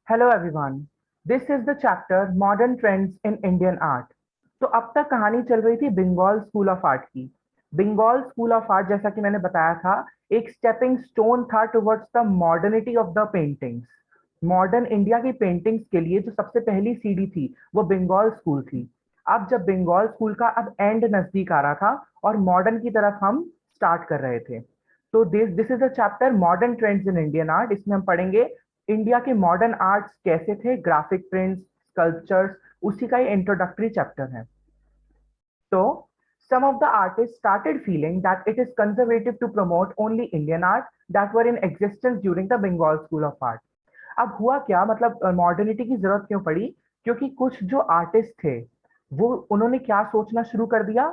Hello everyone, this is the chapter modern trends in Indian art. तो अब तक कहानी चल रही थी बंगाल स्कूल ऑफ आर्ट की। बंगाल स्कूल ऑफ आर्ट, जैसा कि मैंने बताया था, एक स्टेपिंग स्टोन था towards the modernity of the paintings. Modern India की पेंटिंग्स के लिए जो सबसे पहली सीढ़ी थी वो बंगाल स्कूल थी। अब जब बंगाल स्कूल का अब एंड नजदीक आ रहा था और मॉडर्न की तरफ हम स्टार्ट कर रहे थे, तो this this is a chapter modern trends in Indian art. इसमें हम पढ़ेंगे इंडिया के मॉडर्न आर्ट्स कैसे थे, ग्राफिक प्रिंट्स, स्कल्पचर्स, उसी का ये इंट्रोडक्टरी चैप्टर है। So, some of the artists started feeling that it is conservative to promote only Indian art that were in existence during the Bengal School of Art. अब हुआ क्या, मतलब modernity की जरूरत क्यों पड़ी? क्योंकि कुछ जो आर्टिस्ट थे वो उन्होंने क्या सोचना शुरू कर दिया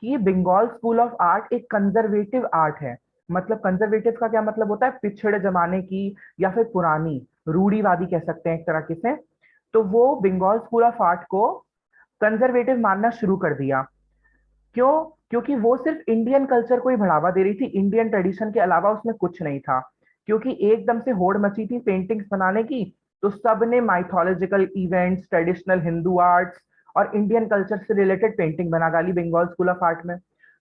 कि ये बंगाल स्कूल ऑफ आर्ट एक कंजर्वेटिव आर्ट है। मतलब कंजर्वेटिव का क्या मतलब होता है? पिछड़े जमाने की या फिर पुरानी, रूढ़िवादी कह सकते हैं एक तरह से। तो वो बंगाल स्कूल ऑफ आर्ट को कंजर्वेटिव मानना शुरू कर दिया। क्यों? क्योंकि वो सिर्फ इंडियन कल्चर को ही बढ़ावा दे रही थी, इंडियन ट्रेडिशन के अलावा उसमें कुछ नहीं था। क्योंकि एकदम से होड़ मची थी पेंटिंग्स बनाने की, तो सबने mythological events, traditional Hindu arts और इंडियन कल्चर से रिलेटेड पेंटिंग बना डाली बंगाल स्कूल ऑफ आर्ट में।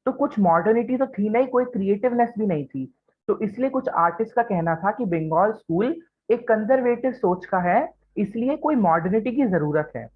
तो कुछ मॉडर्निटी तो थी नहीं, कोई क्रिएटिवनेस भी नहीं थी। तो इसलिए कुछ आर्टिस्ट का कहना था कि बंगाल स्कूल एक कंजर्वेटिव सोच का है, इसलिए कोई मॉडर्निटी की जरूरत है।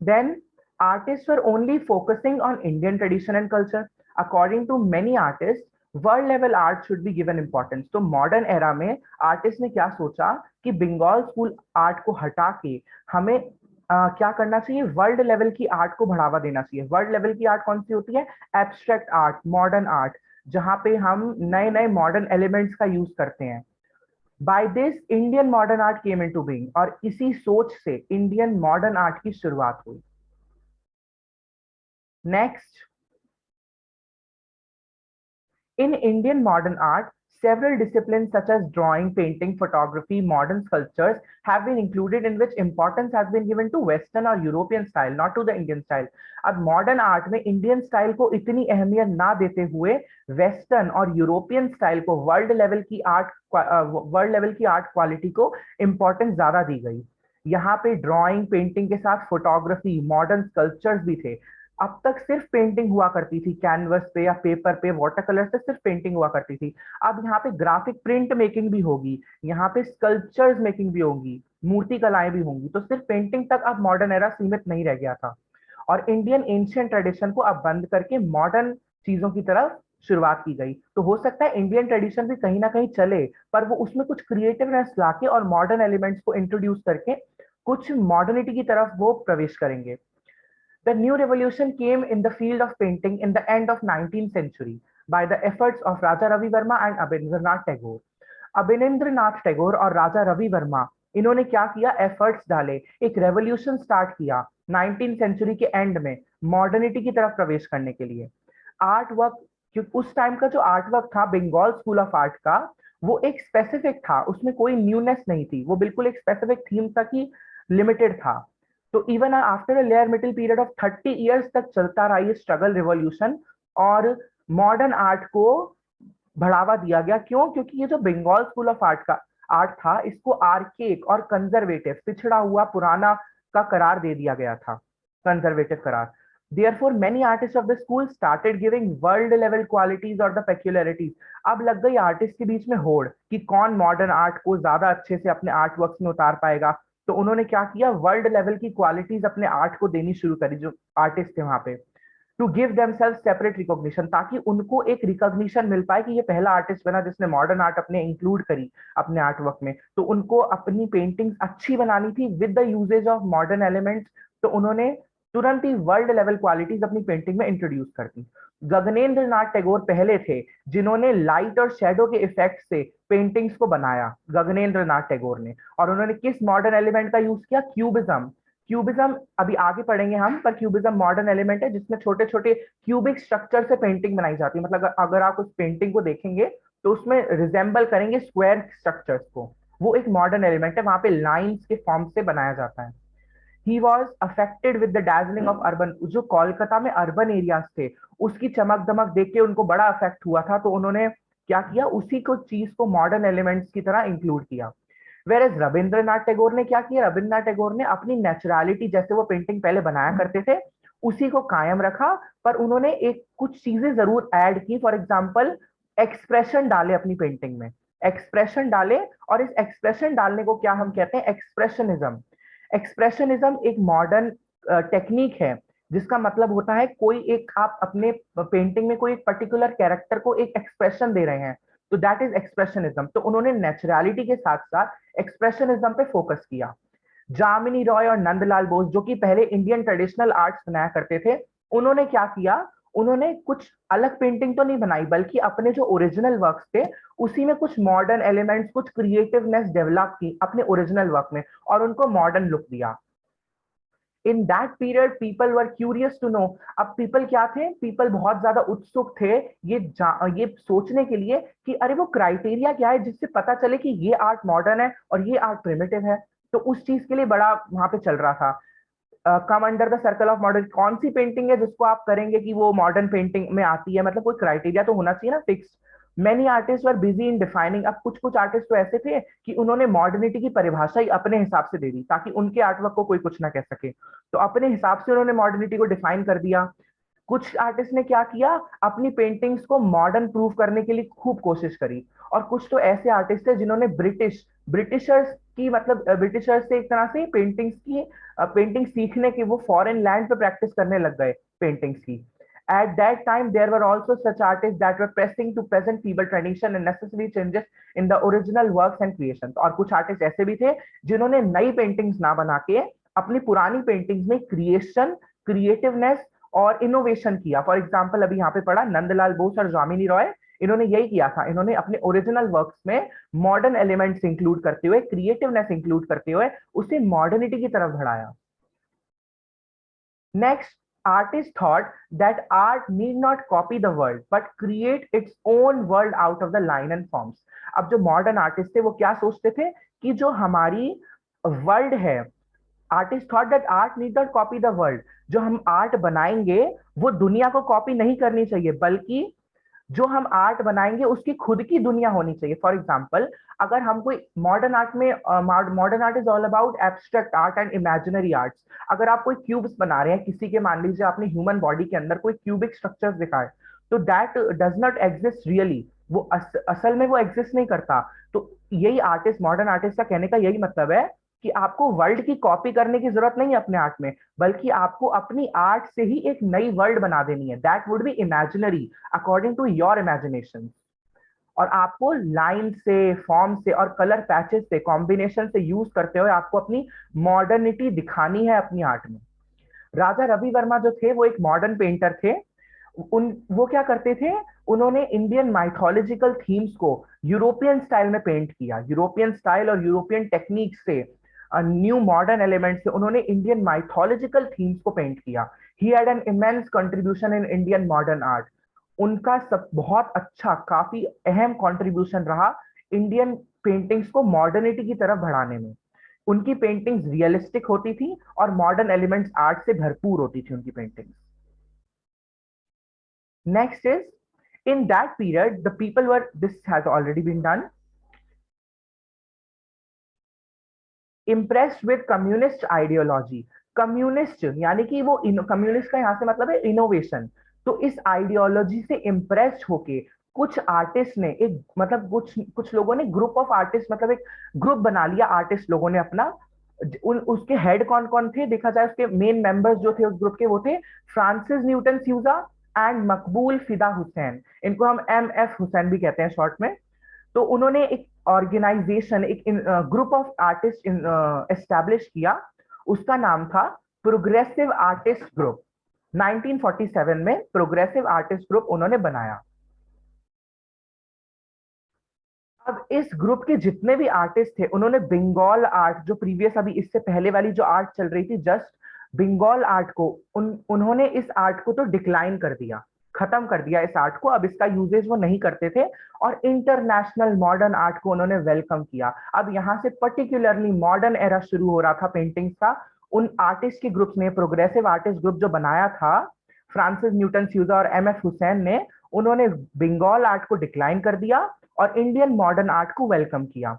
Then, artists were only focusing on Indian tradition and culture. According to many artists, world level art should be given importance. तो मॉडर्न एरा में आर्टिस्ट ने क्या सोचा कि बंगाल स्कूल आर्ट को हटा के हमें क्या करना चाहिए, वर्ल्ड लेवल की आर्ट को बढ़ावा देना चाहिए। वर्ल्ड लेवल की आर्ट कौन सी होती है? एब्स्ट्रैक्ट आर्ट, मॉडर्न आर्ट, जहां पे हम नए नए मॉडर्न एलिमेंट्स का यूज करते हैं। By this Indian modern art came into being, और इसी सोच से इंडियन मॉडर्न आर्ट की शुरुआत हुई। Next, in Indian modern art, several disciplines such as drawing, painting, photography, modern sculptures have been included, in which importance has been given to Western or European style, not to the Indian style. अब modern art में Indian style को इतनी अहमियत ना देते हुए western और European style को, वर्ल्ड लेवल की आर्ट क्वालिटी को इंपॉर्टेंस ज्यादा दी गई। यहाँ पे ड्राइंग, पेंटिंग के साथ फोटोग्राफी, मॉडर्न स्कल्पचर्स भी थे। अब तक सिर्फ पेंटिंग हुआ करती थी कैनवस पे या पेपर पे, वाटर कलर से सिर्फ पेंटिंग हुआ करती थी। अब यहाँ पे ग्राफिक प्रिंट मेकिंग भी होगी, यहाँ पे स्कल्पचर्स मेकिंग भी होगी, मूर्ति कलाएं भी होंगी। तो सिर्फ पेंटिंग तक अब मॉडर्न एरा सीमित नहीं रह गया था। और इंडियन एंशियंट ट्रेडिशन को अब बंद करके मॉडर्न चीजों की तरफ शुरुआत की गई। तो हो सकता है इंडियन ट्रेडिशन भी कहीं ना कहीं चले, पर वो उसमें कुछ क्रिएटिवनेस लाके और मॉडर्न एलिमेंट्स को इंट्रोड्यूस करके कुछ मॉडर्निटी की तरफ वो प्रवेश करेंगे। The new revolution came in the field of painting in the end of 19th century by the efforts of Raja Ravi Verma and Abhindranath Tagore. अभिनेन्द्रनाथ Tagore और राजा रवि वर्मा, इन्होंने क्या किया? एफर्ट्स डाले, एक रेवोल्यूशन स्टार्ट किया 19th सेंचुरी के एंड में modernity की तरफ प्रवेश करने के लिए। आर्ट वर्क, क्योंकि उस टाइम का जो आर्ट वर्क था बंगाल स्कूल ऑफ आर्ट का, वो एक स्पेसिफिक था, उसमें कोई न्यूनेस नहीं थी, वो बिल्कुल एक स्पेसिफिक थीम तक ही लिमिटेड था। तो even after a layer middle period of 30 years तक चलता रहा ये स्ट्रगल रिवॉल्यूशन, और मॉडर्न आर्ट को बढ़ावा दिया गया। क्यों? क्योंकि ये जो बंगाल स्कूल ऑफ आर्ट का आर्ट था, इसको आर्केक और कंजर्वेटिव, पिछड़ा हुआ पुराना का करार दे दिया गया था, कंजर्वेटिव करार। Therefore, many artists of the school started giving world level qualities और the peculiarities। अब लग गई आर्टिस्ट के बीच में होड़ कि कौन मॉडर्न आर्ट को ज्यादा अच्छे से अपने आर्ट वर्क में उतार पाएगा। तो उन्होंने क्या किया? वर्ल्ड लेवल की क्वालिटीज अपने आर्ट को देनी शुरू करी, जो आर्टिस्ट थे वहां पे, to give themselves separate recognition, ताकि उनको एक रिकॉग्निशन मिल पाए कि ये पहला आर्टिस्ट बना जिसने मॉडर्न आर्ट अपने इंक्लूड करी अपने आर्ट वर्क में। तो उनको अपनी पेंटिंग्स अच्छी बनानी थी with the usages of modern elements. तो उन्होंने तुरंत ही वर्ल्ड लेवल क्वालिटीज अपनी पेंटिंग में इंट्रोड्यूस कर दी। गगनेंद्र नाथ टैगोर पहले थे जिन्होंने लाइट और शेडो के इफेक्ट से पेंटिंग्स को बनाया, गगनेंद्र नाथ टैगोर ने। और उन्होंने किस मॉडर्न एलिमेंट का यूज किया? क्यूबिज्म। क्यूबिज्म अभी आगे पढ़ेंगे हम, पर क्यूबिज्म मॉडर्न एलिमेंट है जिसमें छोटे छोटे क्यूबिक स्ट्रक्चर से पेंटिंग बनाई जाती है। मतलब अगर आप उस पेंटिंग को देखेंगे तो उसमें रिजेंबल करेंगे स्क्वायर स्ट्रक्चर्स को। वो एक मॉडर्न एलिमेंट है, वहां पे लाइंस के फॉर्म से बनाया जाता है। He was affected with the dazzling of urban, जो कोलकाता में अर्बन एरियाज थे उसकी चमक दमक देख के उनको बड़ा अफेक्ट हुआ था। तो उन्होंने क्या किया? उसी को चीज को मॉडर्न एलिमेंट्स की तरह इंक्लूड किया। वेर एज रविंद्रनाथ टैगोर ने क्या किया, रविंद्रनाथ टैगोर ने अपनी नेचुरलिटी, जैसे वो पेंटिंग पहले बनाया करते थे, उसी को कायम रखा, पर उन्होंने एक कुछ चीजें जरूर ऐड की। फॉर एग्जाम्पल, एक्सप्रेशन डाले अपनी पेंटिंग में, एक्सप्रेशन डाले। और इस एक्सप्रेशन डालने को क्या हम कहते हैं, एक्सप्रेशनिज्म। एक्सप्रेशनिज्म एक मॉडर्न टेक्निक है, जिसका मतलब होता है कोई एक, आप अपने पेंटिंग में कोई एक पर्टिकुलर कैरेक्टर को एक एक्सप्रेशन दे रहे हैं, तो दैट इज एक्सप्रेशनिज्म। तो उन्होंने नेचुरलिटी के साथ साथ एक्सप्रेशनिज्म पे फोकस किया। जामिनी रॉय और नंदलाल बोस, जो कि पहले इंडियन ट्रेडिशनल आर्ट्स बनाया करते थे, उन्होंने क्या किया, उन्होंने कुछ अलग पेंटिंग तो नहीं बनाई, बल्कि अपने जो ओरिजिनल वर्क्स थे उसी में कुछ मॉडर्न एलिमेंट्स, कुछ क्रिएटिवनेस डेवलप की अपने ओरिजिनल वर्क में, और उनको मॉडर्न लुक दिया। In that period people were curious to know. अब पीपल क्या थे, पीपल बहुत ज्यादा उत्सुक थे ये सोचने के लिए कि अरे वो क्राइटेरिया क्या है जिससे पता चले कि ये आर्ट मॉडर्न है और ये आर्ट प्रिमिटिव है। तो उस चीज के लिए बड़ा वहां पे चल रहा था। Come under the circle of modern, कौन सी पेंटिंग है जिसको आप करेंगे कि वो मॉडर्न पेंटिंग में आती है, मतलब कोई क्राइटेरिया तो होना चाहिए ना fix. Many artist were busy in defining. अब कुछ कुछ आर्टिस्ट तो ऐसे थे कि उन्होंने मॉडर्निटी की परिभाषा ही अपने हिसाब से दे दी, ताकि उनके आर्टवर्क को कोई कुछ ना कह सके। तो अपने हिसाब से उन्होंने मॉडर्निटी को डिफाइन कर दिया। कुछ आर्टिस्ट ने क्या किया, अपनी पेंटिंग्स को मॉडर्न प्रूव करने के लिए खूब कोशिश करी। और कुछ तो ऐसे आर्टिस्ट थे जिन्होंने ब्रिटिशर्स की, मतलब ब्रिटिशर्स से एक तरह से पेंटिंग सीखने की, वो फॉरेन लैंड पे प्रैक्टिस करने लग गए पेंटिंग्स की। At that time, there were also such artists that were pressing to present feeble tradition and necessary changes in the original works and creations. और कुछ आर्टिस्ट ऐसे भी थे जिन्होंने नई पेंटिंग्स ना बना के अपनी पुरानी पेंटिंग्स में क्रिएशन, क्रिएटिवनेस और इनोवेशन किया। फॉर एग्जाम्पल, अभी यहाँ पे पढ़ा नंदलाल बोस और जामिनी रॉय, इन्होंने यही किया था। इन्होंने अपने ओरिजिनल वर्क्स में मॉडर्न एलिमेंट्स इंक्लूड करते हुए, क्रिएटिवनेस इंक्लूड करते हुए उसे मॉडर्निटी की तरफ बढ़ाया। Next, artists thought that art need not copy the world but create its own world out of the line and forms. अब जो मॉडर्न आर्टिस्ट थे वो क्या सोचते थे कि जो हमारी वर्ल्ड है, artist thought that art need not copy the world. जो हम आर्ट बनाएंगे वो दुनिया को कॉपी नहीं करनी चाहिए, बल्कि जो हम आर्ट बनाएंगे उसकी खुद की दुनिया होनी चाहिए। फॉर एग्जाम्पल, अगर हम कोई मॉडर्न आर्ट में, modern art is all about abstract art and imaginary arts. अगर आप कोई क्यूब्स बना रहे हैं किसी के, मान लीजिए आपने ह्यूमन बॉडी के अंदर कोई क्यूबिक स्ट्रक्चर दिखाए, तो that does not exist really, वो असल में वो एग्जिस्ट नहीं करता। तो यही आर्टिस्ट, मॉडर्न आर्टिस्ट का कहने का यही मतलब है कि आपको वर्ल्ड की कॉपी करने की जरूरत नहीं है अपने आर्ट में, बल्कि आपको अपनी आर्ट से ही एक नई वर्ल्ड बना देनी है। That would be imaginary according to your imagination. और आपको लाइन से, फॉर्म से और कलर पैचेस से, कॉम्बिनेशन से यूज करते हुए आपको अपनी मॉडर्निटी दिखानी है अपनी आर्ट में। राजा रवि वर्मा जो थे वो एक मॉडर्न पेंटर थे। वो क्या करते थे, उन्होंने इंडियन माइथोलॉजिकल थीम्स को यूरोपियन स्टाइल में पेंट किया। यूरोपियन स्टाइल और यूरोपियन टेक्निक से, न्यू मॉडर्न एलिमेंट से उन्होंने इंडियन माइथोलॉजिकल थीम्स को पेंट किया। He had an immense contribution in Indian modern art. उनका सब बहुत अच्छा, काफी अहम कंट्रीब्यूशन रहा इंडियन पेंटिंग्स को मॉडर्निटी की तरफ बढ़ाने में। उनकी पेंटिंग्स रियलिस्टिक होती थी और मॉडर्न एलिमेंट्स आर्ट से भरपूर होती थी उनकी paintings. Next is, in that period, the people were, this has already been done, impressed with communist ideology. Communist यानी कि वो कम्युनिस्ट का यहां से मतलब है इनोवेशन। तो इस आइडियोलॉजी से इम्प्रेस होके कुछ आर्टिस्ट ने एक, मतलब कुछ कुछ लोगों ने, ग्रुप ऑफ आर्टिस्ट, मतलब एक ग्रुप बना लिया आर्टिस्ट लोगों ने अपना। उसके हेड कौन कौन थे देखा जाए, उसके मेन मेंबर्स जो थे उस ग्रुप के, वो थे फ्रांसिस न्यूटन स्यूजा एंड मकबूल फिदा हुसैन। इनको हम MF हुसैन भी कहते हैं शॉर्ट में। तो उन्होंने एक ऑर्गेनाइजेशन, एक ग्रुप ऑफ आर्टिस्ट एस्टैब्लिश किया। उसका नाम था प्रोग्रेसिव आर्टिस्ट ग्रुप। 1947 में प्रोग्रेसिव आर्टिस्ट ग्रुप उन्होंने बनाया। अब इस ग्रुप के जितने भी आर्टिस्ट थे, उन्होंने बंगाल आर्ट, जो प्रीवियस, अभी इससे पहले वाली जो आर्ट चल रही थी जस्ट, बंगाल आर्ट को, उन्होंने इस आर्ट को तो डिक्लाइन कर दिया, खत्म कर दिया इस आर्ट को। अब इसका यूजेज वो नहीं करते थे, और इंटरनेशनल मॉडर्न आर्ट को उन्होंने वेलकम किया। अब यहाँ से पर्टिकुलरली मॉडर्न एरा शुरू हो रहा था पेंटिंग्स का। उन आर्टिस्ट के ग्रुप्स ने, प्रोग्रेसिव आर्टिस्ट ग्रुप जो बनाया था फ्रांसिस न्यूटन स्यूजा और MF हुसैन ने, उन्होंने बंगाल आर्ट को डिक्लाइन कर दिया और इंडियन मॉडर्न आर्ट को वेलकम किया।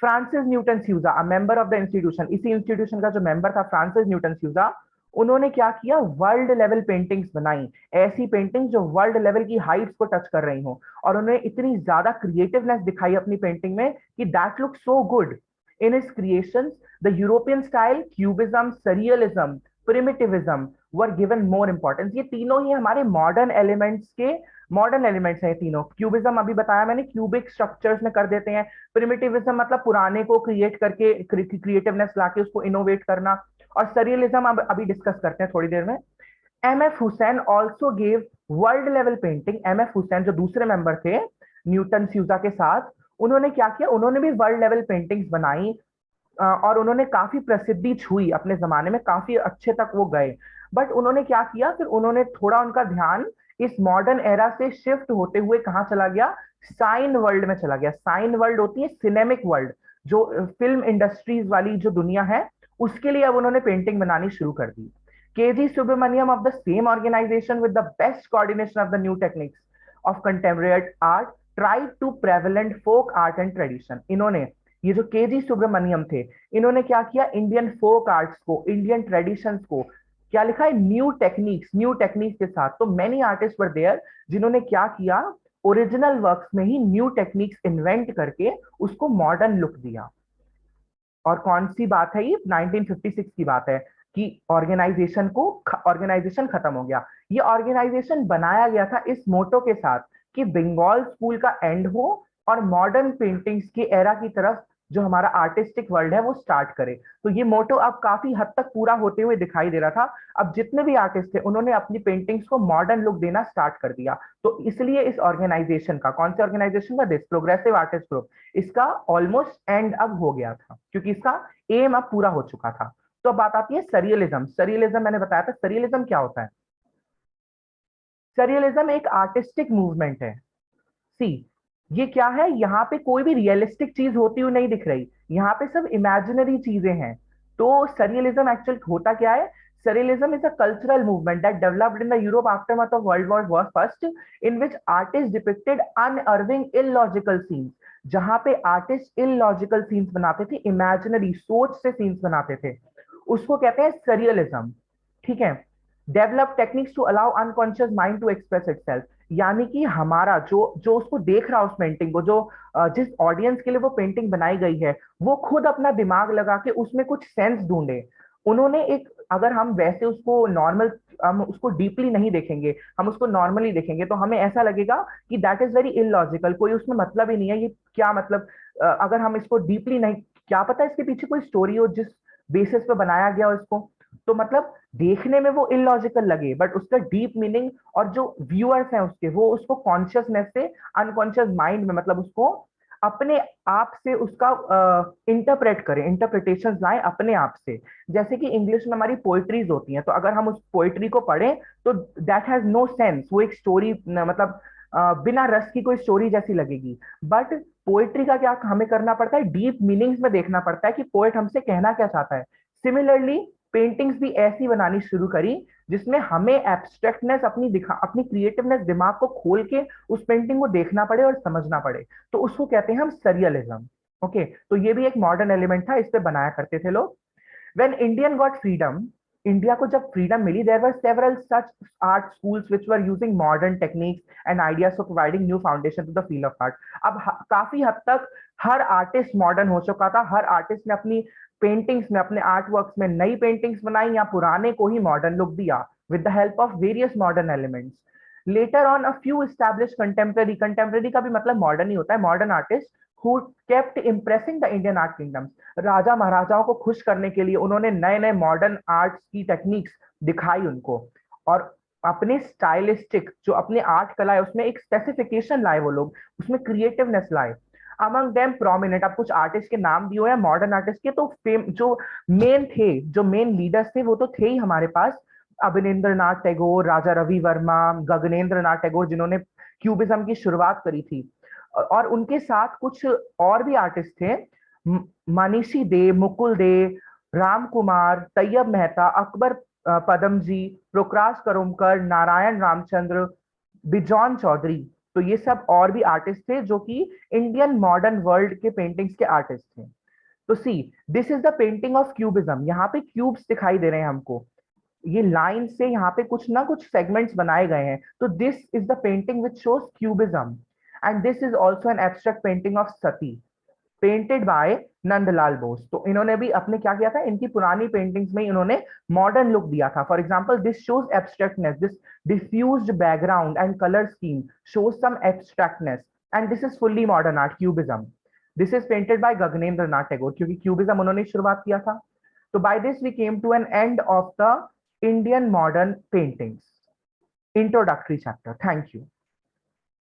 Francis Newton Souza, a member of the institution, इसी इंस्टीट्यूशन का जो मेंबर था फ्रांसिस न्यूटन स्यूजा, उन्होंने क्या किया, वर्ल्ड लेवल पेंटिंग्स बनाई, ऐसी पेंटिंग जो वर्ल्ड लेवल की हाइट्स को टच कर रही हो, और उन्होंने इतनी ज्यादा क्रिएटिवनेस दिखाई अपनी पेंटिंग में कि that look so good in his creations. The European style, cubism, surrealism, primitivism were given more importance. ये तीनों ही हमारे मॉडर्न एलिमेंट्स हैं तीनों। क्यूबिज्म अभी बताया मैंने, क्यूबिक स्ट्रक्चर्स में कर देते हैं। प्रिमिटिविज्म मतलब पुराने को क्रिएट करके क्रिएटिवनेस लाके उसको इनोवेट करना। और सरियलिज्म अब अभी डिस्कस करते हैं थोड़ी देर में। M F Hussain also gave world level painting. M F Hussain जो दूसरे मेंबर थे न्यूटन स्यूजा के साथ, उन्होंने क्या किया, उन्होंने भी वर्ल्ड लेवल पेंटिंग्स बनाई, और उन्होंने काफी प्रसिद्धि छुई अपने जमाने में, काफी अच्छे तक वो गए। बट उन्होंने क्या किया, फिर उन्होंने थोड़ा उनका ध्यान इस मॉडर्न एरा से शिफ्ट होते हुए कहाँ चला गया, साइन वर्ल्ड में चला गया। साइन वर्ल्ड होती है सिनेमिक वर्ल्ड, जो फिल्म इंडस्ट्रीज वाली जो दुनिया है, उसके लिए अब उन्होंने पेंटिंग बनानी शुरू कर दी। KG Subramanyan of the same organisation with the best coordination of the new techniques of contemporary art tried to prevalent folk art and tradition. इन्होंने, ये जो केजी सुब्रमण्यम थे, इन्होंने क्या किया, इंडियन फोक आर्ट्स को, इंडियन ट्रेडिशंस को, क्या लिखा है, न्यू टेक्निक्स के साथ। तो मेनी आर्टिस्ट वर देयर जिन्होंने क्या किया, ओरिजिनल वर्क्स में ही न्यू टेक्निक्स इन्वेंट करके उसको मॉडर्न लुक दिया। और कौन सी बात है ये, 1956 की बात है कि ऑर्गेनाइजेशन खत्म हो गया। ये ऑर्गेनाइजेशन बनाया गया था इस मोटो के साथ कि बंगाल स्कूल का एंड हो और मॉडर्न पेंटिंग्स की एरा की तरफ जो हमारा आर्टिस्टिक वर्ल्ड है वो स्टार्ट करे। तो ये मोटो अब काफी हद तक पूरा होते हुए दिखाई दे रहा था। अब जितने भी आर्टिस्ट थे उन्होंने अपनी पेंटिंग्स को मॉडर्न लुक देना स्टार्ट कर दिया। तो इसलिए इस ऑर्गेनाइजेशन का, कौन से ऑर्गेनाइजेशन का, दिस प्रोग्रेसिव आर्टिस्ट ग्रुप, इसका ऑलमोस्ट एंड अब हो गया था, क्योंकि इसका एम अब पूरा हो चुका था। तो अब बात आती है सरियलिज्म। सरियलिज्म मैंने बताया था, सरियलिज्म क्या होता है। सरियलिज्म एक आर्टिस्टिक मूवमेंट है। सी, ये क्या है, यहाँ पे कोई भी रियलिस्टिक चीज होती हुई नहीं दिख रही, यहाँ पे सब इमेजिनरी चीजें हैं। तो सरियलिज्म एक्चुअल होता क्या है, surrealism is a cultural movement that developed in the Europe aftermath of world war first, in which artist depicted unnerving illogical scenes. जहां पे आर्टिस्ट इलॉजिकल सीन्स बनाते थे, इमेजिनरी सोच से सीन्स बनाते थे, उसको कहते हैं सरियलिज्म। ठीक है। Develop techniques to allow unconscious mind to express itself, यानी कि हमारा जो जो उसको देख रहा है उस पेंटिंग को, जो जिस ऑडियंस के लिए वो पेंटिंग बनाई गई है, वो खुद अपना दिमाग लगा के उसमें कुछ सेंस ढूंढे। उन्होंने एक, अगर हम वैसे उसको नॉर्मल, हम उसको डीपली नहीं देखेंगे, हम उसको नॉर्मली देखेंगे, तो हमें ऐसा लगेगा कि दैट इज वेरी इलॉजिकल, कोई उसमें मतलब ही नहीं है, ये क्या मतलब। अगर हम इसको डीपली नहीं, क्या पता इसके पीछे कोई स्टोरी हो जिस बेसिस पे बनाया गया हो इसको। तो मतलब देखने में वो इलॉजिकल लगे, बट उसका डीप मीनिंग, और जो व्यूअर्स हैं उसके, वो उसको कॉन्शियसनेस से अनकॉन्शियस माइंड में, मतलब उसको अपने आप से उसका इंटरप्रेट करें, इंटरप्रिटेशन लाएं अपने आप से। जैसे कि इंग्लिश में हमारी पोइट्रीज होती हैं, तो अगर हम उस पोइट्री को पढ़ें तो दैट हैज नो सेंस, वो एक स्टोरी, मतलब बिना रस की कोई स्टोरी जैसी लगेगी। बट पोइट्री का क्या हमें करना पड़ता है, डीप मीनिंग्स में देखना पड़ता है कि पोएट हमसे कहना क्या चाहता है। सिमिलरली पेंटिंग्स भी ऐसी बनानी शुरू करी जिसमें हमें एब्स्ट्रैक्टनेस अपनी क्रिएटिवनेस, दिमाग को खोल के उस पेंटिंग को देखना पड़े और समझना पड़े। तो उसको कहते हैं हम सरियलिज्म। ओके, तो ये भी एक मॉडर्न एलिमेंट था, इस पे बनाया करते थे लोग। When Indian got freedom, India को जब फ्रीडम मिली, there were several such art schools which were using modern techniques and ideas for providing new foundation to the field of art. अब काफी हद तक हर आर्टिस्ट मॉडर्न हो चुका था, हर आर्टिस्ट ने अपनी पेंटिंग्स में, अपने आर्ट वर्क्स में नई पेंटिंग्स बनाई या पुराने को ही मॉडर्न लुक दिया with the help of various modern elements. Later on a few establish contemporary का भी मतलब मॉडर्न ही होता है, modern artist who kept impressing the Indian art kingdom. राजा महाराजाओं को खुश करने के लिए उन्होंने नए नए मॉडर्न आर्ट्स की टेक्निक्स दिखाई उनको, और अपने स्टाइलिस्टिक जो अपने आर्ट कला है उसमें एक स्पेसिफिकेशन लाए वो लोग, उसमें क्रिएटिवनेस लाए। अमंग देम प्रोमिनेंट, अब कुछ आर्टिस्ट के नाम दिए हुए हैं मॉडर्न आर्टिस्ट के, तो फेम जो मेन थे, जो मेन लीडर्स थे, वो तो थे ही हमारे पास, अवनींद्र नाथ टैगोर, राजा रवि वर्मा, गगनेंद्र नाथ टैगोर, जिन्होंने क्यूबिज्म की शुरुआत करी थी। और उनके साथ कुछ और भी आर्टिस्ट थे, मनीषी दे, मुकुल दे, राम कुमार, तैयब मेहता, अकबर पदम जी, प्रोक्रास करुमकर, नारायण रामचंद्र, बिजॉन चौधरी। तो ये सब और भी आर्टिस्ट थे जो कि इंडियन मॉडर्न वर्ल्ड के पेंटिंग्स के आर्टिस्ट थे। तो see, this is the painting of cubism. यहाँ पे क्यूब्स दिखाई दे रहे हैं हमको, ये लाइन से यहाँ पे कुछ ना कुछ सेगमेंट्स बनाए गए हैं। तो this is the painting which shows cubism. And this is also an abstract painting of Sati, painted bye Nandlal Bose. तो इन्होंने भी अपने क्या किया था, इनकी पुरानी पेंटिंग्स में इन्होंने मॉडर्न लुक दिया था। For example, this shows abstractness, this diffused background and colour scheme shows some abstractness, and this is fully modern art, cubism. This is painted by Gaganendranath Tagore, क्योंकि क्यूबिज्म उन्होंने शुरुआत किया था। तो by this we came to an end of the Indian modern paintings introductory chapter. Thank you.